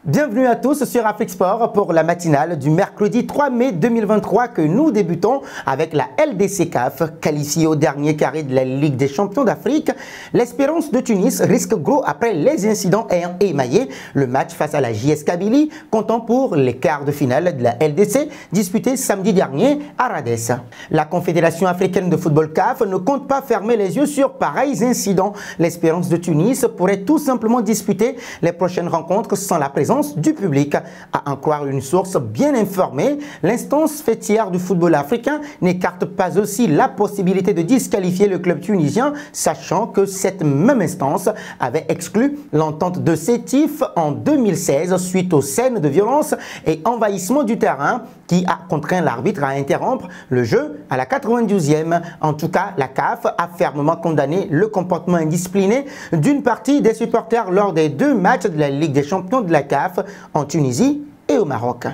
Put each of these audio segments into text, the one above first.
Bienvenue à tous sur Afrique Sport pour la matinale du mercredi 3 mai 2023 que nous débutons avec la LDC CAF. Qualifiée au dernier carré de la Ligue des champions d'Afrique, l'Espérance de Tunis risque gros après les incidents ayant émaillé le match face à la JS Kabylie, comptant pour les quarts de finale de la LDC disputés samedi dernier à Rades. La Confédération africaine de football CAF ne compte pas fermer les yeux sur pareils incidents. L'Espérance de Tunis pourrait tout simplement disputer les prochaines rencontres sans la présence du public. À en croire une source bien informée, l'instance fêtière du football africain n'écarte pas aussi la possibilité de disqualifier le club tunisien, sachant que cette même instance avait exclu l'entente de Sétif en 2016 suite aux scènes de violence et envahissement du terrain qui a contraint l'arbitre à interrompre le jeu à la 92e. En tout cas, la CAF a fermement condamné le comportement indiscipliné d'une partie des supporters lors des deux matchs de la Ligue des champions de la CAF en Tunisie et au Maroc.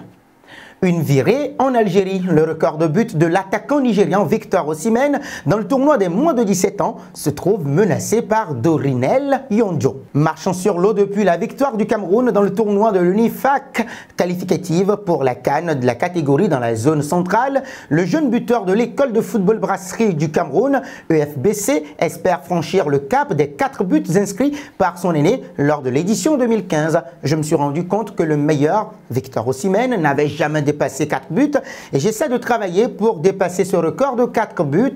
Une virée en Algérie. Le record de but de l'attaquant nigérian Victor Osimhen dans le tournoi des moins de 17 ans se trouve menacé par Dorinel Yonjo. Marchant sur l'eau depuis la victoire du Cameroun dans le tournoi de l'UNIFAC qualificative pour la CAN de la catégorie dans la zone centrale, le jeune buteur de l'école de football brasserie du Cameroun, EFBC, espère franchir le cap des 4 buts inscrits par son aîné lors de l'édition 2015. Je me suis rendu compte que le meilleur, Victor Osimhen, n'avait jamais dépassé 4 buts et j'essaie de travailler pour dépasser ce record de 4 buts,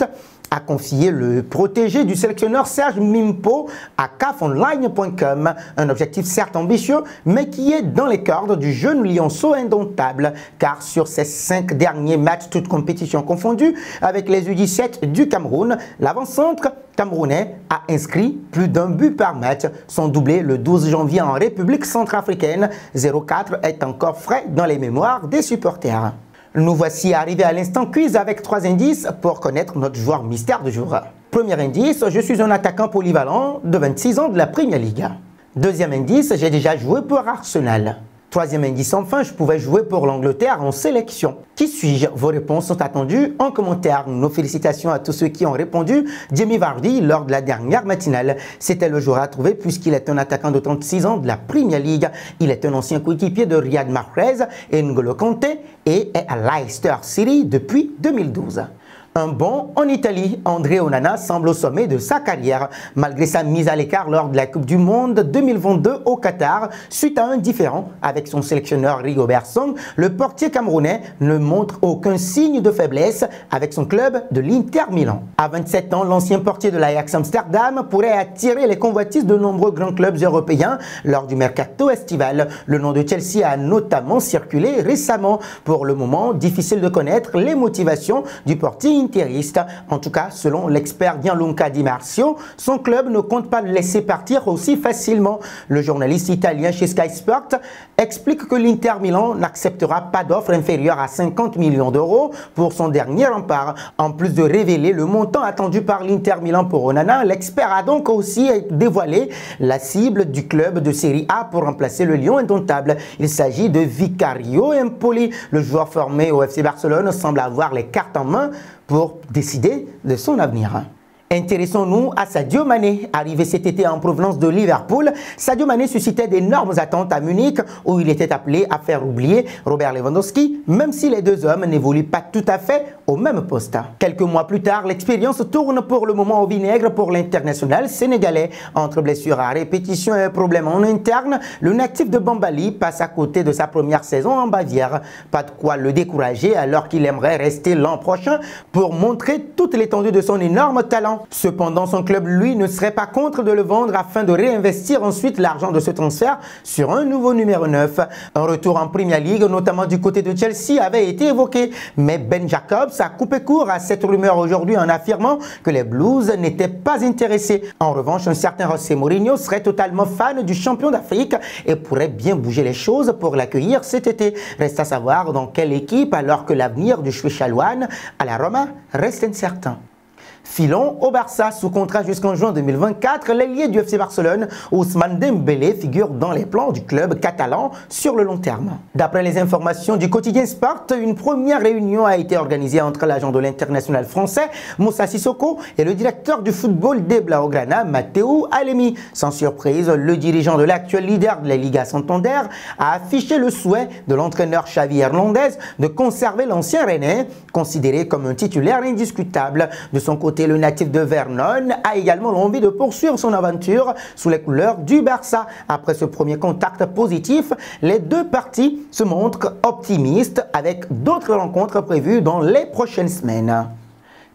a confié le protégé du sélectionneur Serge Mimpo à cafonline.com. Un objectif certes ambitieux, mais qui est dans les cordes du jeune lionceau indomptable, car sur ses 5 derniers matchs, toutes compétitions confondues, avec les U17 du Cameroun, l'avant-centre camerounais a inscrit plus d'un but par match. Son doublé le 12 janvier en République centrafricaine, 0-4, est encore frais dans les mémoires des supporters. Nous voici arrivés à l'instant quiz avec 3 indices pour connaître notre joueur mystère du jour. Premier indice, je suis un attaquant polyvalent de 26 ans de la Premier League. Deuxième indice, j'ai déjà joué pour Arsenal. Troisième indice, enfin, je pouvais jouer pour l'Angleterre en sélection. Qui suis-je? Vos réponses sont attendues en commentaire. Nos félicitations à tous ceux qui ont répondu. Jamie Vardy lors de la dernière matinale. C'était le joueur à trouver puisqu'il est un attaquant de 36 ans de la Premier League. Il est un ancien coéquipier de Riyad Mahrez et N'Golo Kanté et est à Leicester City depuis 2012. Un bond en Italie, André Onana semble au sommet de sa carrière. Malgré sa mise à l'écart lors de la Coupe du Monde 2022 au Qatar, suite à un différend avec son sélectionneur Rigobert Song, le portier camerounais ne montre aucun signe de faiblesse avec son club de l'Inter Milan. À 27 ans, l'ancien portier de l'Ajax Amsterdam pourrait attirer les convoitises de nombreux grands clubs européens lors du mercato estival. Le nom de Chelsea a notamment circulé récemment. Pour le moment, difficile de connaître les motivations du portier interiste. En tout cas, selon l'expert Gianluca Di Marzio, son club ne compte pas le laisser partir aussi facilement. Le journaliste italien chez Sky Sport explique que l'Inter Milan n'acceptera pas d'offre inférieure à 50 millions d'euros pour son dernier rempart. En plus de révéler le montant attendu par l'Inter Milan pour Onana, l'expert a donc aussi dévoilé la cible du club de Série A pour remplacer le Lion indomptable. Il s'agit de Vicario Empoli. Le joueur formé au FC Barcelone semble avoir les cartes en main pour décider de son avenir. Intéressons-nous à Sadio Mané. Arrivé cet été en provenance de Liverpool, Sadio Mané suscitait d'énormes attentes à Munich où il était appelé à faire oublier Robert Lewandowski, même si les deux hommes n'évoluent pas tout à fait au même poste. Quelques mois plus tard, l'expérience tourne pour le moment au vinaigre pour l'international sénégalais. Entre blessures à répétition et problèmes en interne, le natif de Bambali passe à côté de sa première saison en Bavière. Pas de quoi le décourager alors qu'il aimerait rester l'an prochain pour montrer toute l'étendue de son énorme talent. Cependant, son club, lui, ne serait pas contre de le vendre afin de réinvestir ensuite l'argent de ce transfert sur un nouveau numéro 9. Un retour en Premier League, notamment du côté de Chelsea, avait été évoqué. Mais Ben Jacobs a coupé court à cette rumeur aujourd'hui en affirmant que les Blues n'étaient pas intéressés. En revanche, un certain José Mourinho serait totalement fan du champion d'Afrique et pourrait bien bouger les choses pour l'accueillir cet été. Reste à savoir dans quelle équipe alors que l'avenir du Choué Chalouane à la Roma reste incertain. Filons au Barça sous contrat jusqu'en juin 2024. L'ailier du FC Barcelone, Ousmane Dembélé, figure dans les plans du club catalan sur le long terme. D'après les informations du quotidien Sport, une première réunion a été organisée entre l'agent de l'international français, Moussa Sissoko, et le directeur du football des Blaugrana, Matteo Alemi. Sans surprise, le dirigeant de l'actuel leader de la Liga Santander a affiché le souhait de l'entraîneur Xavi Hernandez de conserver l'ancien Rennais, considéré comme un titulaire indiscutable. De son côté, le natif de Vernon a également l'envie de poursuivre son aventure sous les couleurs du Barça. Après ce premier contact positif, les deux parties se montrent optimistes avec d'autres rencontres prévues dans les prochaines semaines.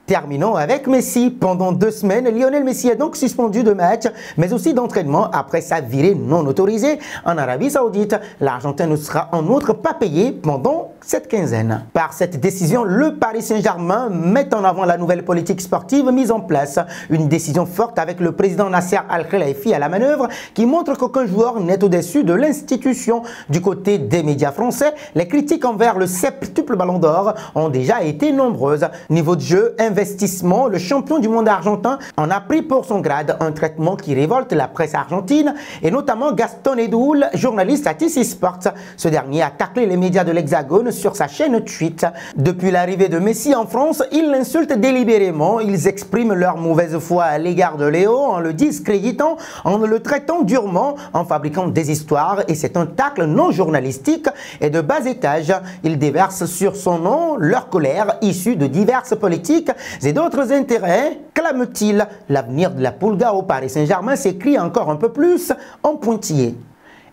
Terminons avec Messi. Pendant 2 semaines, Lionel Messi est donc suspendu de match, mais aussi d'entraînement après sa virée non autorisée en Arabie Saoudite. L'Argentin ne sera en outre pas payé pendant cette quinzaine. Par cette décision, le Paris Saint-Germain met en avant la nouvelle politique sportive mise en place. Une décision forte avec le président Nasser Al-Khelaifi à la manœuvre qui montre qu'aucun joueur n'est au-dessus de l'institution. Du côté des médias français, les critiques envers le septuple ballon d'or ont déjà été nombreuses. Niveau de jeu, investissement, le champion du monde argentin en a pris pour son grade, un traitement qui révolte la presse argentine et notamment Gaston Edoul, journaliste à TC Sports. Ce dernier a taclé les médias de l'Hexagone sur sa chaîne Tweet. Depuis l'arrivée de Messi en France, ils l'insultent délibérément, ils expriment leur mauvaise foi à l'égard de Léo en le discréditant, en le traitant durement, en fabriquant des histoires et c'est un tacle non journalistique et de bas étage. Ils déversent sur son nom leur colère issue de diverses politiques et d'autres intérêts, clame-t-il. L'avenir de la Pulga au Paris Saint-Germain s'écrit encore un peu plus en pointillé.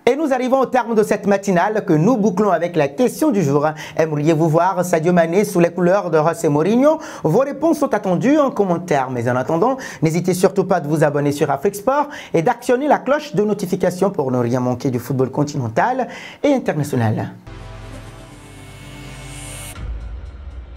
Et nous arrivons au terme de cette matinale que nous bouclons avec la question du jour. Aimeriez-vous voir Sadio Mané sous les couleurs de José Mourinho? Vos réponses sont attendues en commentaire. Mais en attendant, n'hésitez surtout pas de vous abonner sur Afrique Sport et d'actionner la cloche de notification pour ne rien manquer du football continental et international.